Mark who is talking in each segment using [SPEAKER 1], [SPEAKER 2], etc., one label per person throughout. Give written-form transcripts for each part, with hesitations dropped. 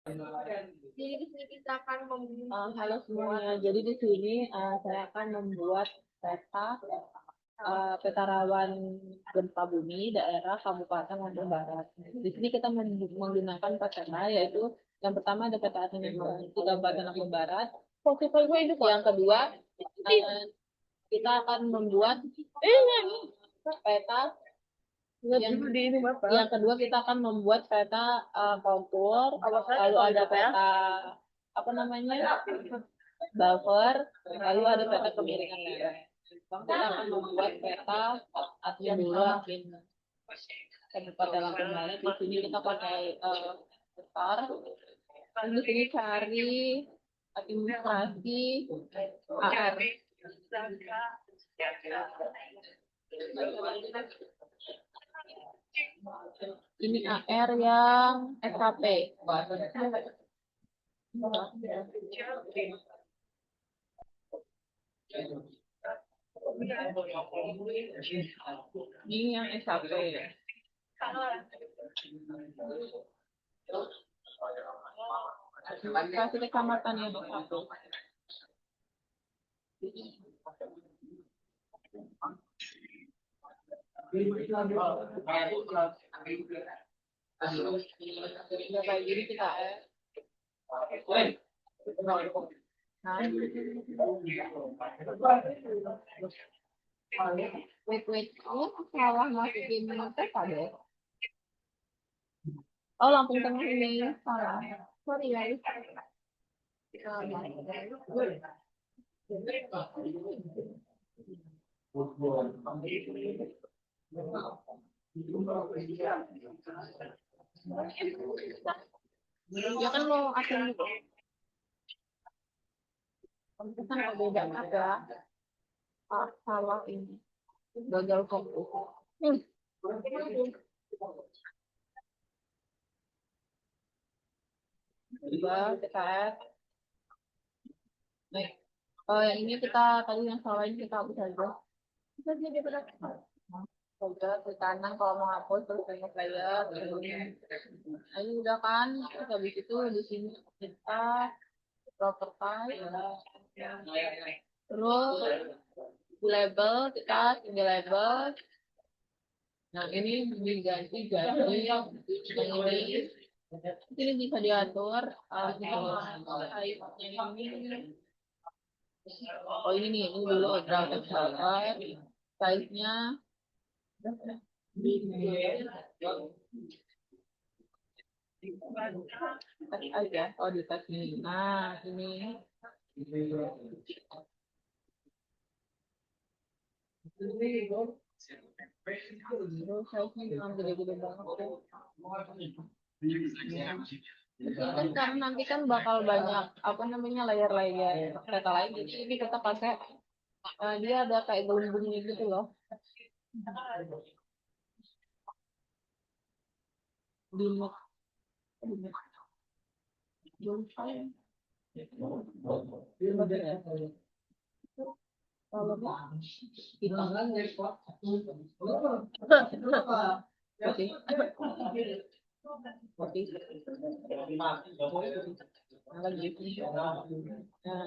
[SPEAKER 1] Jadi di sini kita akan
[SPEAKER 2] Halo semuanya. Jadi di sini saya akan membuat peta peta rawan gempa bumi daerah Kabupaten Lombok Barat. Di sini kita menggunakan empat peta, yaitu yang pertama ada peta administrasi Kabupaten Lombok Barat. Yang kedua kita akan membuat peta yang kedua kita akan membuat peta kontur, lalu ada peta apa namanya buffer, lalu ada peta kemiringan lereng. Kita akan membuat peta admin dulu, admin Kabupaten Lampung Barat. Di sini kita pakai besar. Lalu di sini cari administrasi AR. Ini AR yang SKP. Ini yang SKP. Kasih kecamatan yang SKP. Kayak gini kita wait, oh salah masukin peta deh. Oh Lampung Tengah ini salah. Sorry guys. Ya kan mau asing gitu. Kan beda ada. Salah ini. Gagal fokus. Coba kita add. Nih. Oh yang ini kita tadi yang salah ini kita hapus aja. Kita jadi berapa? Coba ke kanan kalau mau hapus terus ke player. Nah, ini udah kan. Terus habis itu di sini kita property. Terus label kita tinggal label. Nah ini diganti jadi yang ini bisa diatur. Kita size-nya ini. Oh ini nih, ini dulu berapa size-nya. Tes aja. Oh di tes ini. Nah ini. Terus size-nya jangan gede-gede banget tuh. Kan karena nanti kan bakal banyak apa namanya layar-layar kata lain, jadi ini kita pakai dia ada kayak gelembungnya gitu loh. Dimuk. Kalau kita nah,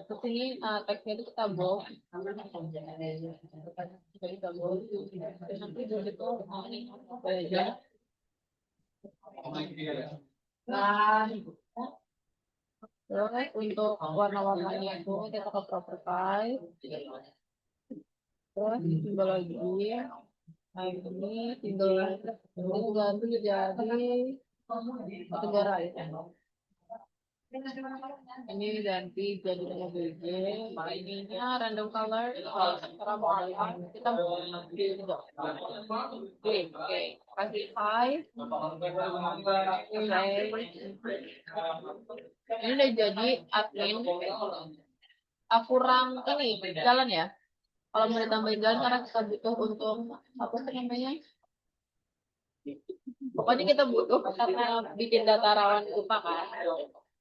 [SPEAKER 2] terus ini teksnya itu kita bold. Kita bold. Nanti bold itu aja. Nah, terus untuk warna-warnanya itu kita ke property. Terus tinggal lagi. Nah ini tinggal ini ganti jadi negara ya. Ini ganti jadi nama BG. Ininya random color. Sekarang mau apa? Kita oke. Kasih high. Ini udah jadi admin. Kurang ini jalan ya. Kalau mau ditambahin jalan karena kita butuh untuk apa sih namanya? Pokoknya kita butuh karena bikin data rawan gempa kan.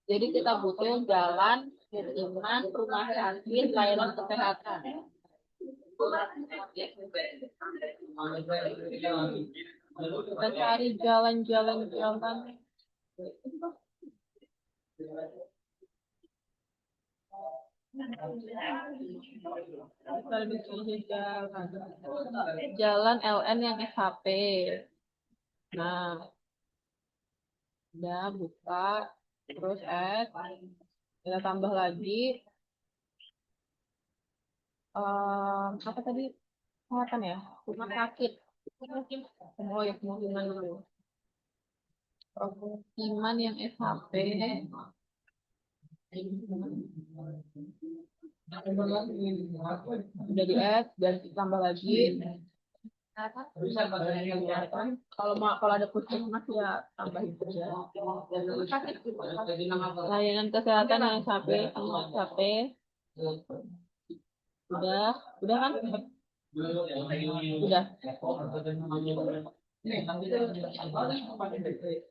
[SPEAKER 2] Jadi kita butuh jalan, lingkungan, rumah sakit, layanan kesehatan. Kita cari jalan-jalan. Jalan LN yang SHP. Nah, udah buka, terus kita tambah lagi apa tadi kesehatan ya, rumah sakit. Oh ya, pemukiman dulu. Pemukiman yang SHP udah di add dan ditambah lagi. Kalau ada puskesmas ya tambahin aja. Layanan kesehatan yang sampai udah kan? Udah.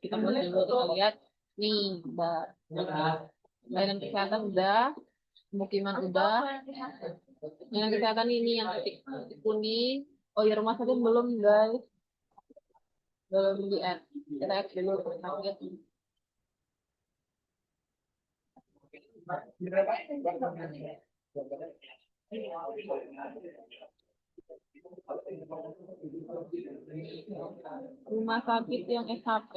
[SPEAKER 2] Kita mulai dulu, kita lihat nih, udah. Layanan kesehatan udah, pemukiman udah. Layanan kesehatan ini yang titik kuning. Oh ya, rumah sakit belum guys, belum di add. Kita add dulu rumah sakit. Rumah sakit yang SHP.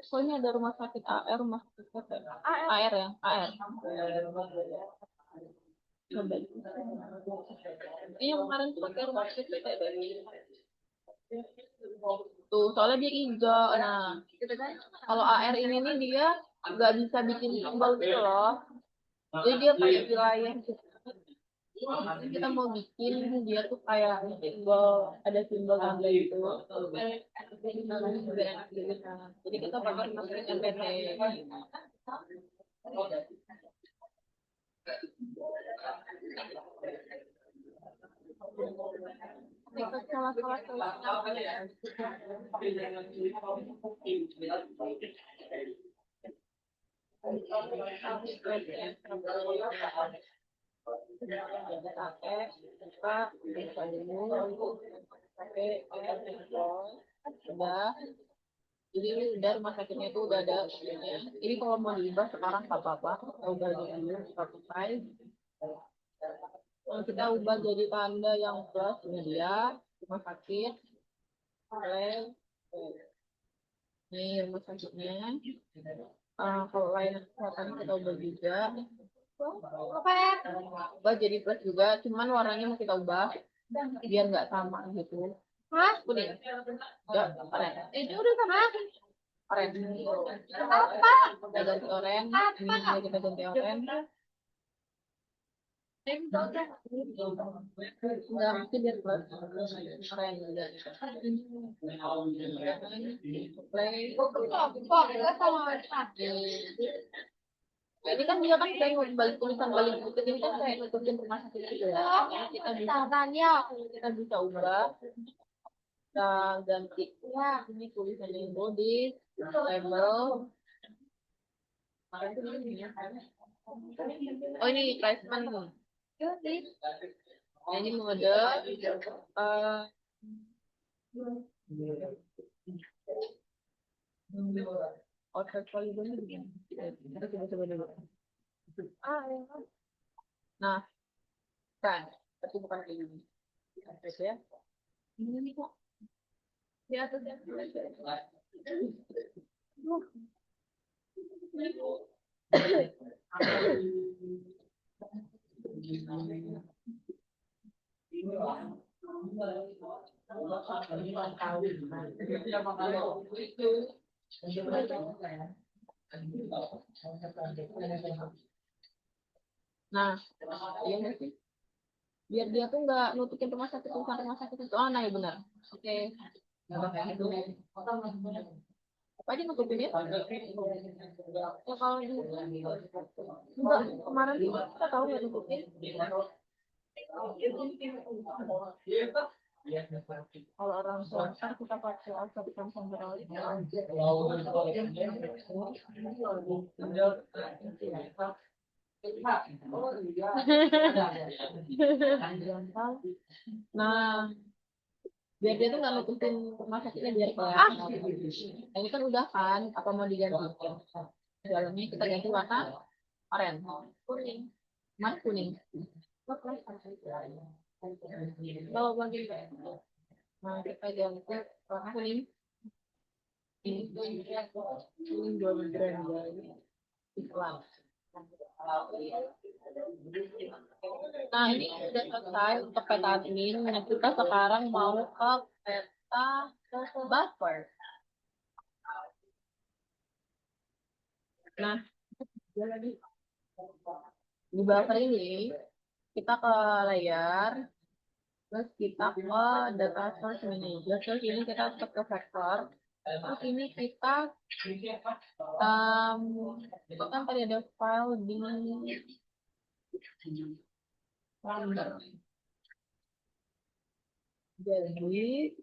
[SPEAKER 2] Soalnya ada rumah sakit AR, rumah sakit PT. AR ya, AR. Coba. Ini yang kemarin tuh pakai rumah sakit PT. Tuh, soalnya dia hijau. Nah, kalau AR ini nih dia nggak bisa bikin simbol gitu loh. Jadi dia kayak wilayah gitu. Kita mau bikin dia tuh kayak simbol, ada simbol tanda gitu. Jadi kita pakai rumah sakit MPT. Udah. Jadi ini udah rumah sakitnya itu udah ada. Ini kalau mau diubah sekarang nggak apa-apa. Kita ubah dulu Spotify. Kita ubah jadi tanda yang plus ini dia rumah sakit. Ini rumah sakitnya. Kalau layanan kesehatan kita ubah juga. Ubah jadi plus juga, cuman warnanya mau kita ubah biar nggak sama gitu. Hah? Kuning? Enggak, oranye. Itu udah sama. Oranye. Apa? Kita ganti oranye. Ini kita ganti oranye. Enggak, mesti biar plus. Oranye udah. Play. Kok sama ini kan dia kan kayak balik tulisan balik buku ini kan kayak nutupin rumah sakit gitu ya. Kita bisa ubah, kita ganti ya ini tulisannya itu di label. Oh ini placement. Ini mode outside polygon ini. Kita coba dulu. Nah, kan, tapi bukan ini. Oke ya. Ini nih kok. Di atas ya. Nah, iya nggak sih? Biar dia tuh nggak nutupin rumah sakit itu. Oh, nah ya benar. Oke. Apa aja nutupin ya? Ya kalau di enggak kemarin tuh kita tahu nggak nutupin. Kalau orang swasta kita pakai asap sambal. Nah, biar dia tuh nggak nutupin rumah sakitnya biar kelihatan. Nah, ini kan udah kan, apa mau diganti? Dalamnya kita ganti warna oranye, kuning, mas kuning. Kalau bagi nah kita ganti warna kuning. Ini kuning dua brand iklan. Nah, ini udah selesai untuk peta admin. Nah, kita sekarang mau ke peta buffer. Nah, di buffer ini kita ke layar, terus kita ke data source manager, terus ini kita masuk ke vector, terus ini kita kan tadi ada file di folder. Jadi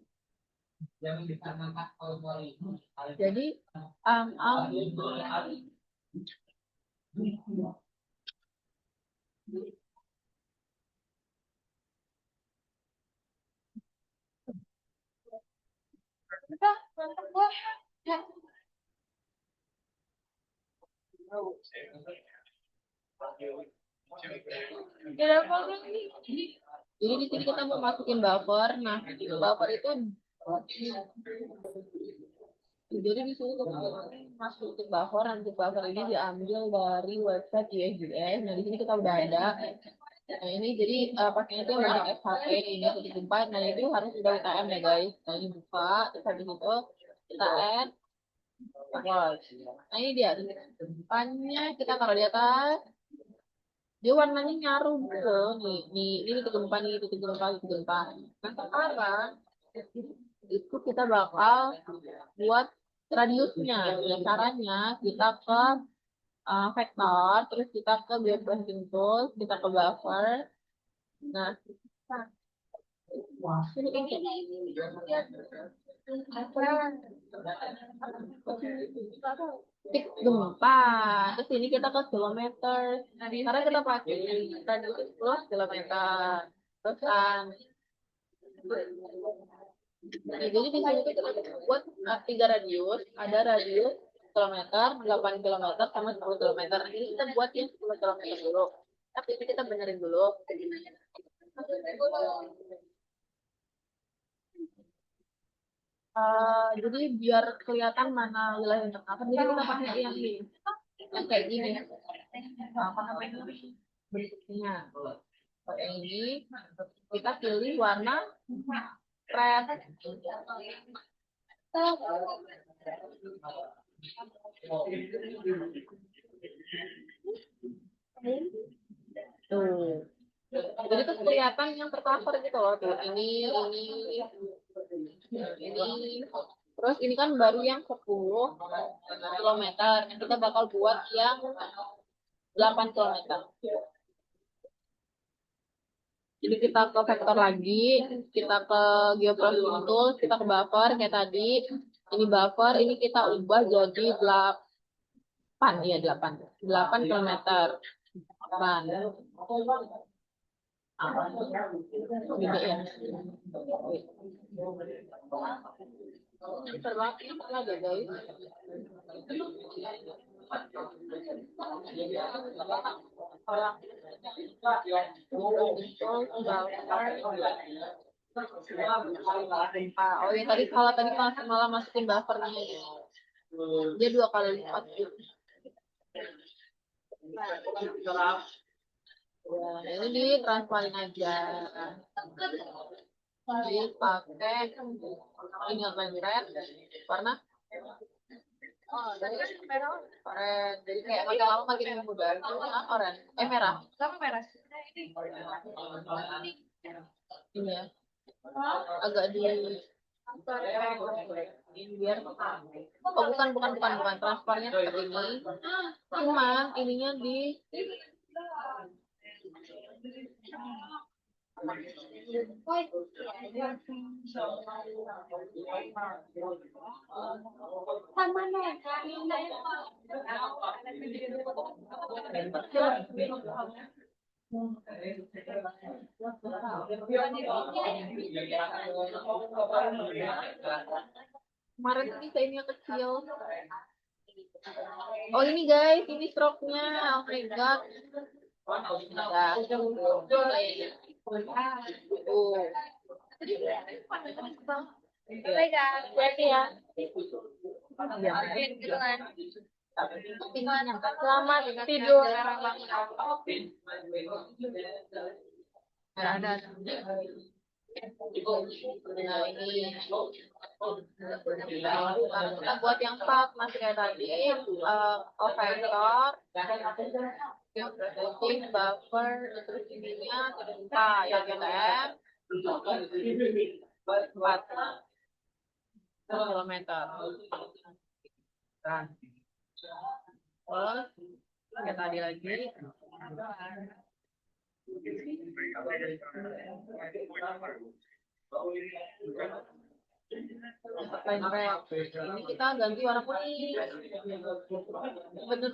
[SPEAKER 2] jadi di sini kita mau masukin buffer. Nah, buffer itu jadi di sini kita masukin buffer. Nanti buffer ini diambil dari website ISGS. Nah, di sini kita udah ada. Nah, ini jadi pakainya itu bentuk SHP ini 1.4. Nah, itu harus udah UTM ya guys. Nah, ini buka, terus habis itu kita add. Nah, ini dia. Depannya kita taruh di atas. Dia warnanya nyaru gitu loh. Nih, ini titik gempa nih, titik gempa, titik gempa. Nah, sekarang itu kita bakal buat radiusnya. Nah, caranya kita ke vektor, terus kita ke geopressing tools, kita ke buffer. Nah, ini titik gempa. Terus ini kita ke kilometer. Karena kita pakai radius 10 kilometer. Terus jadi di sini kita buat 3 radius. Ada radius kilometer, 8 kilometer, sama 10 kilometer. Ini kita buat yang 10 kilometer dulu. Tapi ini kita benerin dulu. Jadi biar kelihatan mana wilayah yang tercover, jadi kita pakai yang ini, yang kayak gini. Apa namanya bentuknya? Pakai ini, kita pilih warna red. Tuh. Jadi tuh kelihatan yang tercover gitu loh. Tuh, ini. Terus ini kan baru yang 10 kilometer. Kita bakal buat yang 8 kilometer. Jadi kita ke vektor lagi, kita ke geoprocessing tools, kita ke buffer kayak tadi. Ini buffer, ini kita ubah jadi 8, ya 8. 8 kilometer. 8. Gede ya. Terbang ada guys. Oh ya tadi kalau tadi malah masukin buffernya ya. Dia 2 kali lipat gitu. Ya, ini ditransferin aja. Jadi pakai ini red warna merah. Orange. Jadi kayak makin lama makin muda. Orange. Merah. Sama merah. Ini ya. Agak di biar bukan transfernya seperti ini. Cuman ininya di Kemarin tuh bisa ini yang kecil. Oh ini guys, ini stroke-nya. Oh my god. Nah, hati ya. Selamat tidur. Ada. Nah ini kita buat yang 4 masih kayak tadi, operator, processing, buffer, terus ininya kita ya GTM 4 kilometer. Terus kayak tadi lagi. Ini kita ganti warna kuning. Bener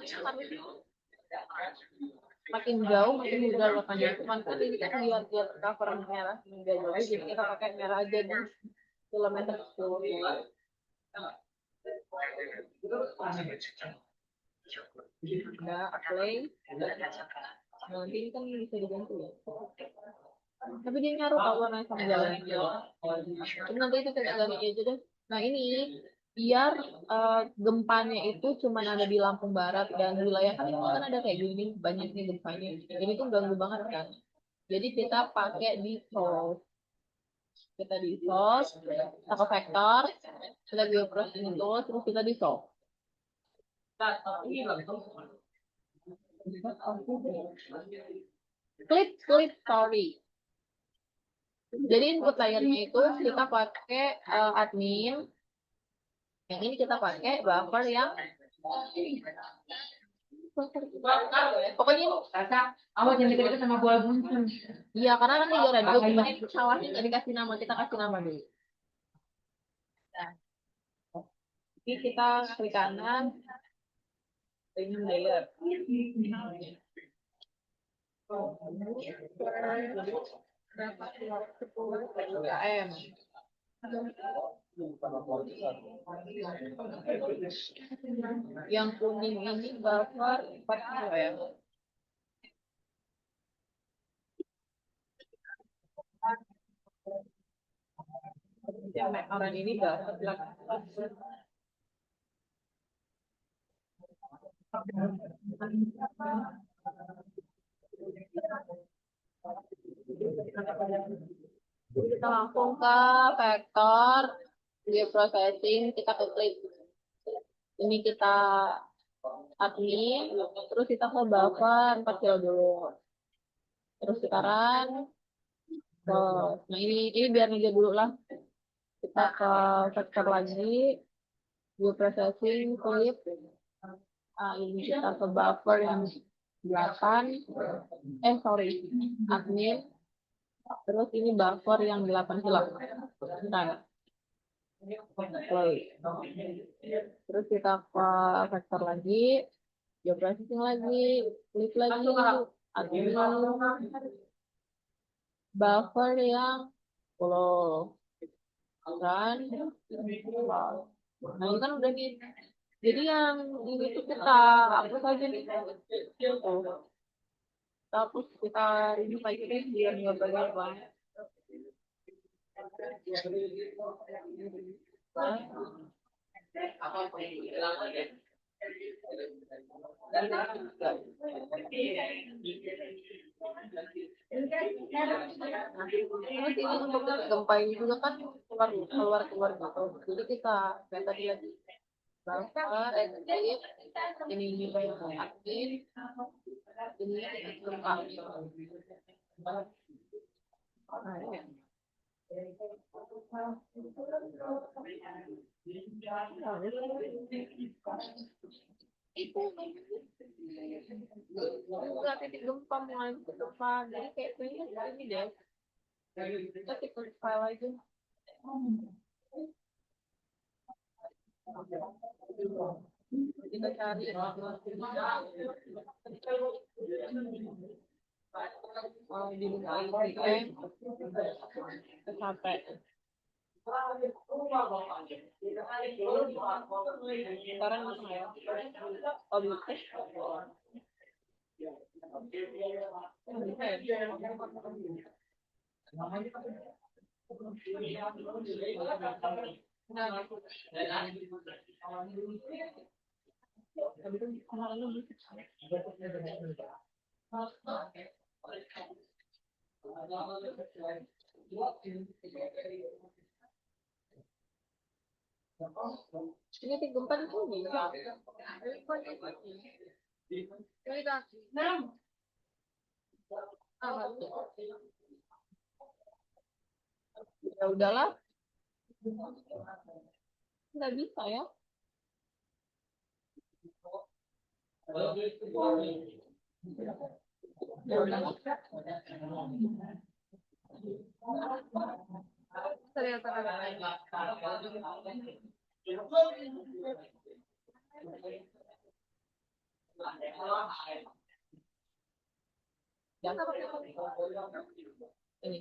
[SPEAKER 2] makin jauh makin mudah warnanya. Cuman kan ini kan lihat cover merah enggak jauh, jadi kita pakai merah aja di kilometer 10. Udah play. Nanti ini kan bisa diganti ya. Tapi dia nyaruh kalau warna sama jalan. Tapi nanti itu kita ganti aja deh. Nah ini biar gempanya itu cuma ada di Lampung Barat dan wilayah kan itu kan ada kayak gini banyaknya gempanya. Ini tuh ganggu banget kan. Jadi kita pakai di source. Kita di source, kita ke vektor, kita geoprocessing itu, terus kita di source. Clip story. Jadi input layernya itu kita pakai admin. Yang ini kita pakai buffer yang pokoknya awal jangan deket-deket sama buah buntung. Iya, karena nanti gak radio kita ini pesawatnya nggak dikasih nama, kita kasih nama dulu. Nah, ini kita klik kanan, premium layer. Berapa? 10 km. Yang kuning ini buffer 4 kilo ya. Yang orange ini buffer 8. Kita langsung ke vektor geoprocessing, kita ke klik. Ini kita admin, terus kita ke buffer 4 kilo dulu. Terus sekarang nah ini biar aja dulu lah. Kita ke vektor lagi, geoprocessing, clip. Nah, ini kita ke buffer yang 8. Admin. Terus ini buffer yang 8 kilo. Nah, terus kita ke vektor lagi, geoprocessing lagi, klik lagi, admin, buffer yang 10 kan. Nah ini kan udah nih. Jadi yang ini tuh kita hapus aja nih. Kita hapus, kita ini lagi deh biar nggak banyak banget. Terus ini untuk gempa ini juga kan keluar gitu. Jadi kita kayak tadi lagi buffer, exit, ini aktif, ini gempa. Itu enggak titik gempa mulai ke depan, jadi kayak ini deh. Kita titik file aja. Kita cari Dibuka IPM capek. Sekarang di tengah ya. Oh, bisa. Ini 34 itu bisa. Ya udahlah, nggak bisa ya. Ya udahlah. Ini.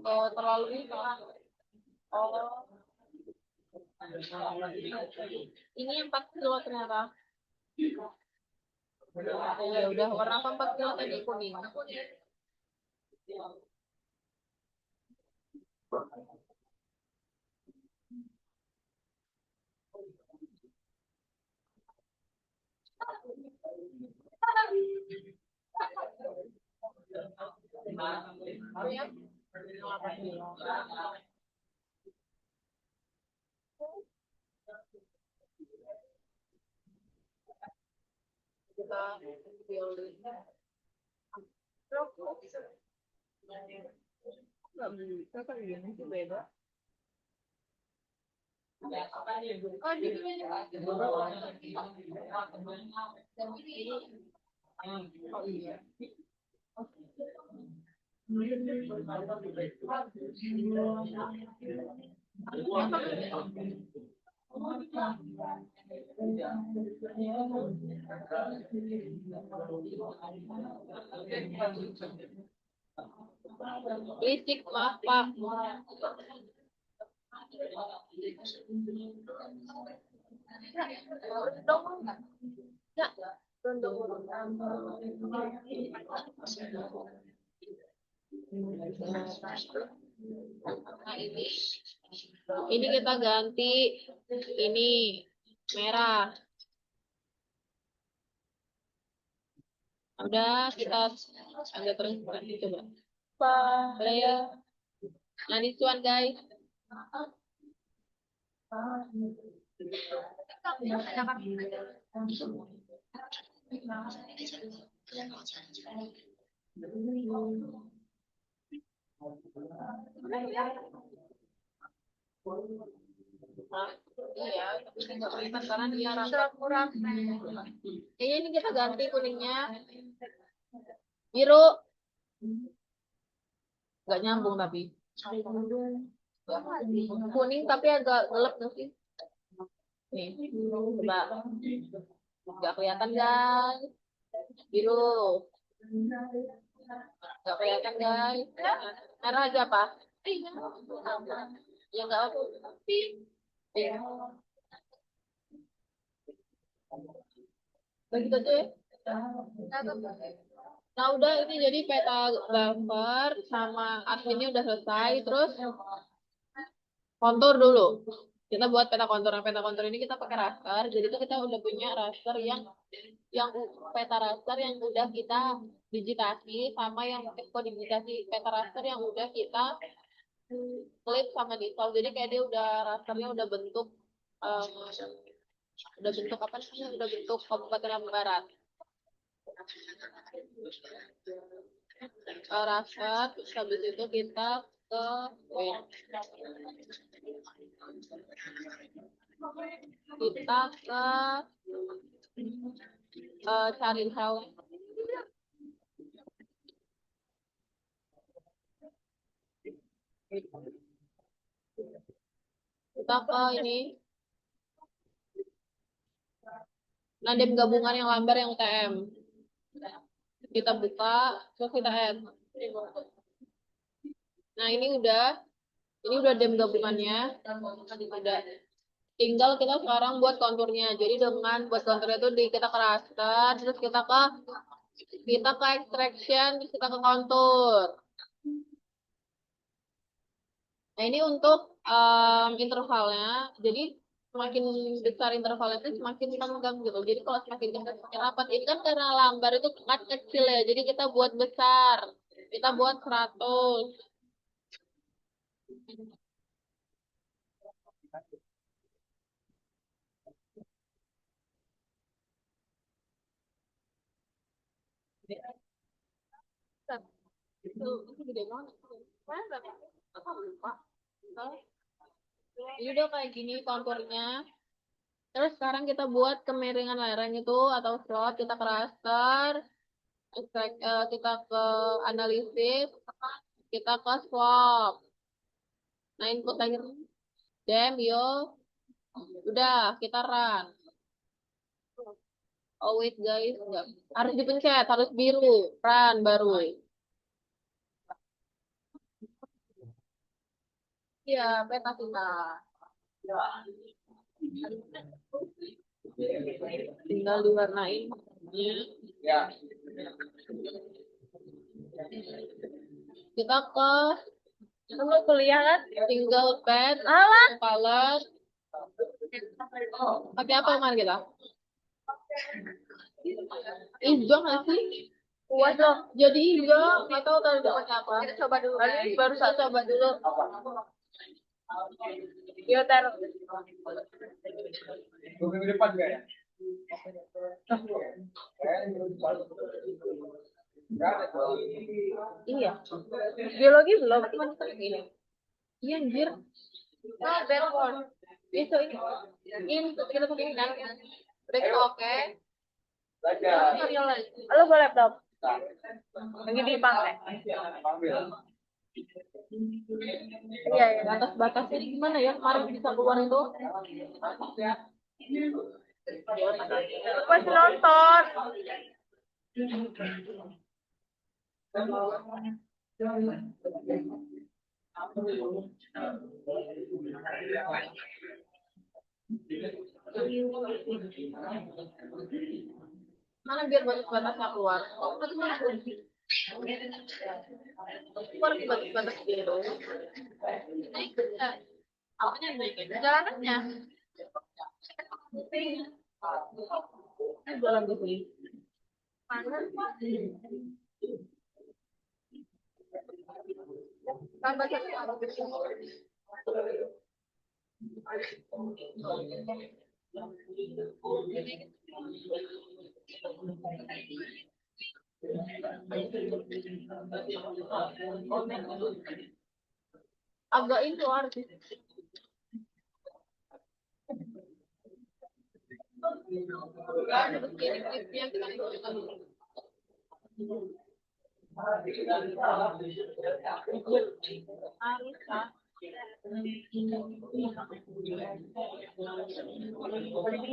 [SPEAKER 2] Oh, terlalu ini. Oh. Ini yang 4 kilo ternyata. Ya udah, warna apa 4 kilo tadi? Kuning. Kita pilih. Nggak bisa kan gini sih beda. Oh, di sini. Oh iya. Listrik maaf Pak. Nah, ini kita ganti ini merah. Udah kita agak terus coba. Boleh ya. Nah, this one guys. Nah, iya, tapi nggak kelihatan karena dia rambut kurang. Ini kita ganti kuningnya biru. Nggak nyambung tapi. Kuning tapi agak gelap nggak sih? Nih, coba. Nggak kelihatan guys. Biru. Nggak kelihatan guys. Merah aja apa? Ya nggak apa. Begitu aja ya. Nah udah ini jadi peta buffer sama adminnya udah selesai. Terus kontur dulu. Kita buat peta kontur. Nah, peta kontur ini kita pakai raster. Jadi itu kita udah punya raster yang peta raster yang udah kita digitasi sama yang digitasi peta raster yang udah kita klik sama di install. Jadi kayak dia udah rasternya udah bentuk apa namanya? Udah bentuk Kabupaten Lampung Barat. Raster, terus habis itu kita ke cari tahu kita ke ini Nah, dem gabungan yang lambar yang UTM. Kita buka, terus kita add. Nah, ini udah dem gabungannya. Udah. Tinggal kita sekarang buat konturnya. Jadi dengan buat konturnya itu kita ke raster, terus kita ke extraction, terus kita ke kontur. Nah, ini untuk intervalnya. Jadi semakin besar intervalnya itu semakin tenggang gitu. Jadi kalau semakin dekat semakin rapat. Ini kan karena lambar itu kan kecil ya. Jadi kita buat besar. Kita buat 100. Itu gede banget. Mana berapa? Aku lupa. Ini udah kayak gini konturnya. Terus sekarang kita buat kemiringan lereng itu atau slot, kita ke raster, kita ke analisis, kita ke swap. Nah, input lagi dem, yo, udah kita run. Oh wait guys, enggak. Harus dipencet, harus biru, run baru. Iya, peta kita. Tinggal diwarnain. Kita ke
[SPEAKER 1] Kamu kuliah kan?
[SPEAKER 2] single pad, color. Pakai apa kemarin kita? Hijau nggak sih?
[SPEAKER 1] Puas loh.
[SPEAKER 2] Jadi hijau, nggak tahu tadi pakai apa.
[SPEAKER 1] Kita coba dulu.
[SPEAKER 2] Baru saya coba dulu.
[SPEAKER 1] Yo taruh.
[SPEAKER 3] Minggu depan juga ya?
[SPEAKER 2] Iya.
[SPEAKER 1] Biologi belum.
[SPEAKER 2] Ini. Iya anjir. Oh, backward. Itu ini. Ini kita pakai ini kan. Udah kita oke.
[SPEAKER 1] Halo, gue laptop. Lagi dipakai. Iya, ya.
[SPEAKER 2] Batas-batasnya ini gimana ya? Kemarin bisa keluar itu.
[SPEAKER 1] Masih nonton.
[SPEAKER 2] Mana biar batas-batasnya keluar. Keluar di batas-batas gitu. Naik ya. Apanya naikin? Jalanannya. Ini jalan di sini. Tambah satu. Agak itu artis.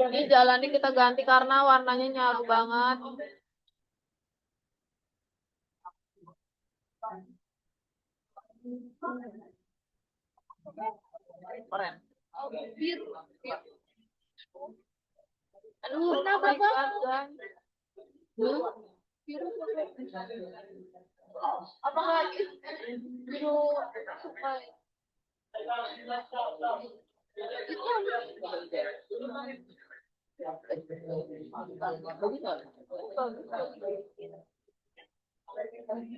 [SPEAKER 2] Ini jalannya kita ganti karena warnanya nyaru banget. Keren. Biru. Aduh, kenapa bang? Biru. Apa lagi? Biru suka.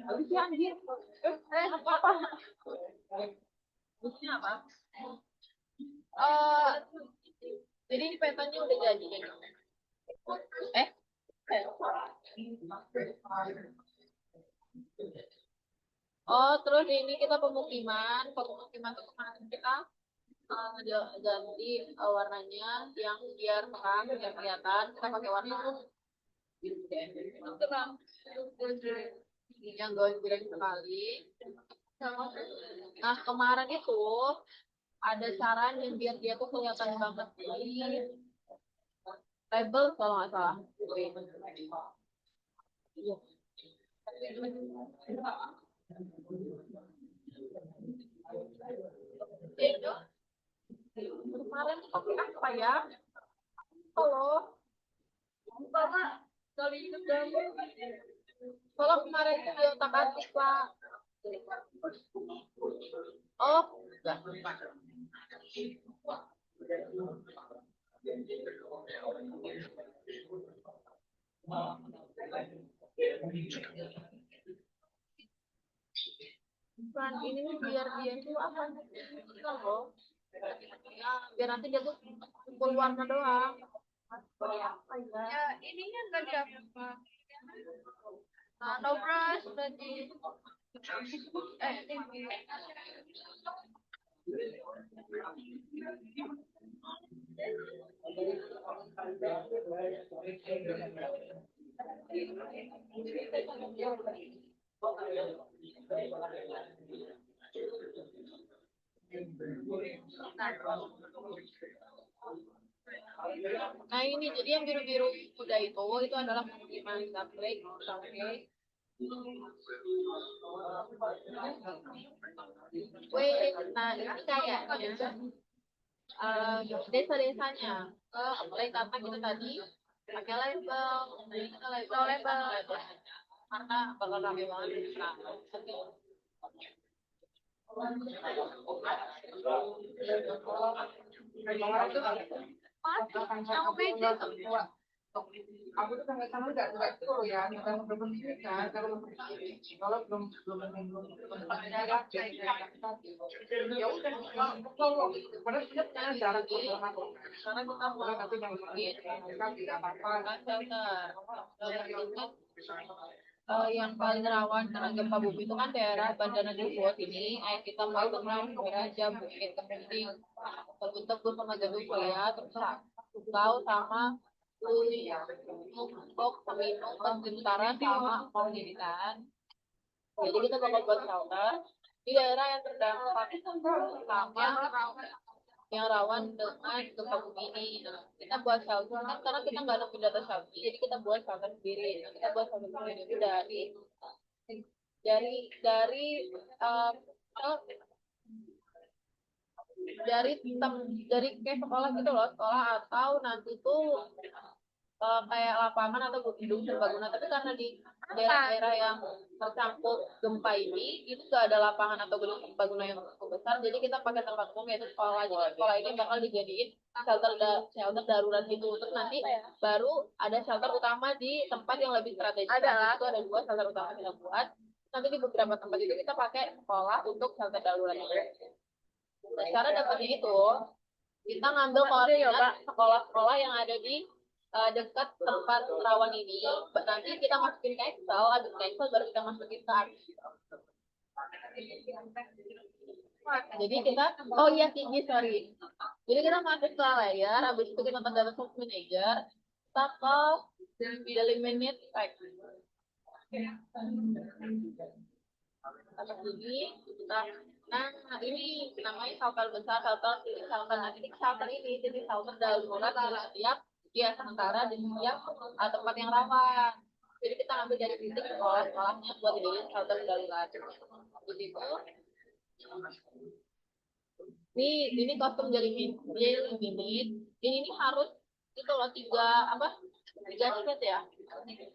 [SPEAKER 2] Habisnya anjir. Apa? Habisnya apa? Jadi ini petanya udah jadi. Eh? Oh, terus ini kita pemukiman. Pemukiman itu kemarin kita ganti warnanya yang biar terang, biar kelihatan. Kita pakai warna biru deh. Terang. Yang gonceng sekali. Nah, kemarin itu ada caranya biar dia tuh kelihatan banget. label kalau nggak salah. Iya. Itu kemarin pakai apa ya? Halo, Bapak kali itu kamu. Kalau kemarin itu dia otak atik Pak. Oh, bukan ini nih biar dia itu apa? Loh, ya, biar nanti dia tuh kumpul warna doang. Apa ya?
[SPEAKER 1] Ya, ininya nggak diapa. Nah, no brush berarti. Ini.
[SPEAKER 2] Nah ini jadi yang biru-biru muda itu adalah pemukiman Gaplek, Gaplek. Weh, nah ini kayaknya desa-desanya ke apply karena kita tadi pakai label, jadi kita label label karena bakal rame banget. Nah,
[SPEAKER 1] Mas, yang meja tuh.
[SPEAKER 3] Aku tuh sama nggak tuh ya, kalau belum ini kan, kalau belum ya udah kalau pada siapnya jarang
[SPEAKER 2] karena kita mau
[SPEAKER 3] tapi yang tidak apa-apa.
[SPEAKER 2] Yang paling rawan kena gempa bumi itu kan daerah Bandara Dibuat ini, kita mau tenang daerah Bukit Kemuning, Tebus sama Gedung Kuliah, terus Pulau sama Mungkok, Seminung, Bentara sama Maulilitan. Jadi kita bakal buat shelter di daerah yang terdampak sama yang rawan dengan gempa bumi ini. Nah, kita buat shelter kan karena kita nggak nemu data shelter, jadi kita buat shelter sendiri. Nah, kita buat shelter sendiri itu dari um, dari kayak sekolah gitu loh, sekolah atau nanti tuh kayak lapangan atau gedung serbaguna, tapi karena di daerah-daerah yang tercampur gempa ini itu gak ada lapangan atau gedung serbaguna yang cukup besar, jadi kita pakai tempat umum yaitu sekolah. Jadi sekolah ini bakal dijadiin shelter darurat gitu, terus nanti baru ada shelter utama di tempat yang lebih strategis. Itu ada dua shelter utama kita buat, nanti di beberapa tempat itu kita pakai sekolah untuk shelter darurat itu. Nah, cara dapatnya itu kita ngambil koordinat sekolah-sekolah yang ada di dekat tempat rawan ini. Nanti kita masukin ke Excel, habis ke Excel baru kita masukin ke artis. Jadi kita, oh iya tinggi, sorry. Jadi kita masuk ke layer, habis itu kita ke data source manager, kita ke eliminate text. Atas ini, nah ini namanya shelter besar, shelter nanti shelter ini, jadi shelter darurat di setiap ya sementara di setiap tempat yang rawan. Jadi kita ambil dari titik sekolah-sekolahnya buat jadi shelter darurat. Begitu. Ini kostum jadi ini harus itu loh tiga set ya,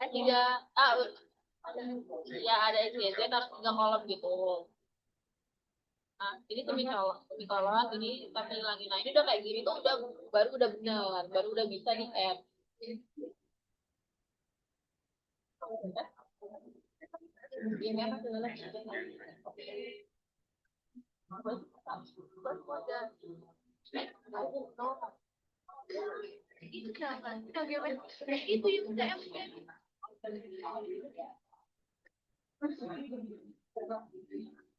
[SPEAKER 2] tiga ya ada SCC terus tiga kolom gitu. Nah, ini semikolon, ini tapi lagi. Nah, ini udah kayak gini tuh udah benar, baru udah bisa di add. Ini apa segala itu jangan, itu yang udah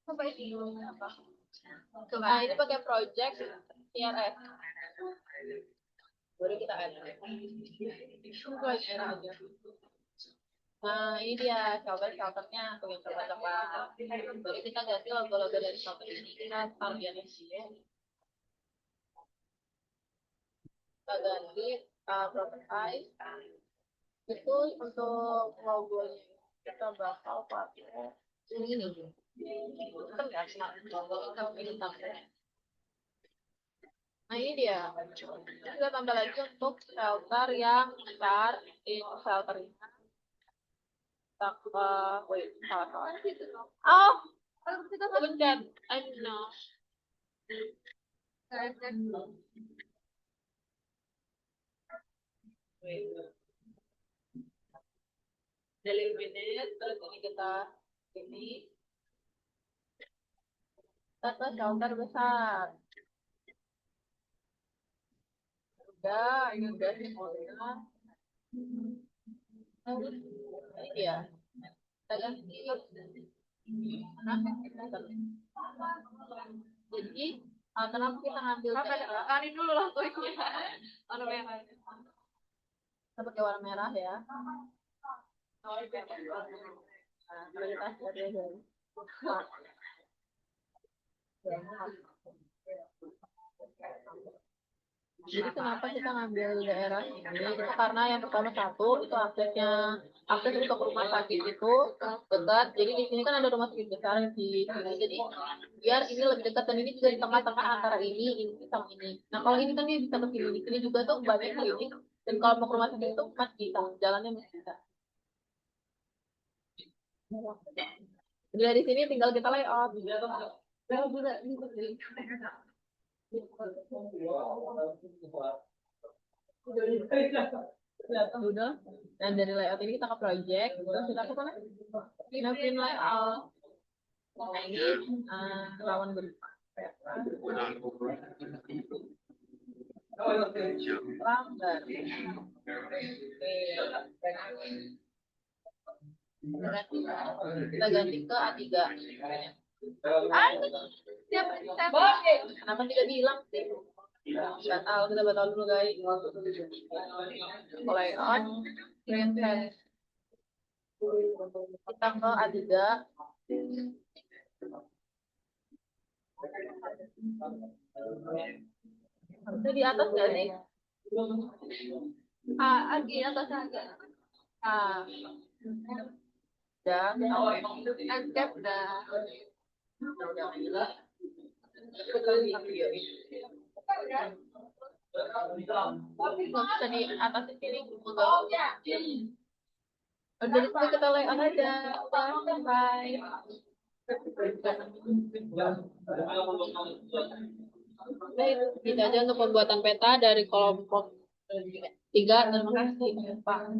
[SPEAKER 2] apa ini? Nah, ini pakai project CRS. Baru kita add. Aja. Nah, ini dia shelternya tuh yang coba-coba. Jadi kita ganti logo-logo dari shelter ini. Kita taruh di atas sini. Kita ganti prototype itu untuk logonya kita bakal pakai ini hitam ya hitam. Nah ini dia, kita tambah lagi untuk shelter yang besar. Ini shelternya kita wait salah oh kita pencet I know. Delimited, terus ini kita ini kita ke shelter besar. Ini udah semuanya. Ini dia. Kita ganti. Jadi, kenapa kita ngambil
[SPEAKER 1] Kali dulu lah kuenya. Warna merah.
[SPEAKER 2] kita pakai warna merah ya. Nah, kalau kita lihat ya guys. Jadi kenapa kita ngambil daerah ini? Itu karena yang pertama satu itu akses untuk rumah sakit itu dekat. Jadi di sini kan ada rumah sakit besar di sini. Jadi biar ini lebih dekat dan ini juga di tengah-tengah antara ini sama ini. Nah kalau ini kan dia bisa ke sini. Di sini juga tuh banyak klinik. Dan kalau mau ke rumah sakit itu masih bisa, jalannya masih bisa. Jadi dari sini tinggal kita layout. Udah. Dan dari layout ini kita ke project. Terus kita ke mana? Pin layout. Nah ini rawan gempa. Lambat. Kita ganti ke A3. Kenapa tidak bilang sih? Batal, kita batal dulu guys. Mulai on. Princess. Kita ke A3. Itu di atas nggak sih?
[SPEAKER 1] Di atas aja.
[SPEAKER 2] Dan
[SPEAKER 1] Escape dah.
[SPEAKER 2] bisa di atas sini udah itu kita layout aja udah bye. Baik, itu aja untuk pembuatan peta dari kelompok 3. Terima kasih Pak.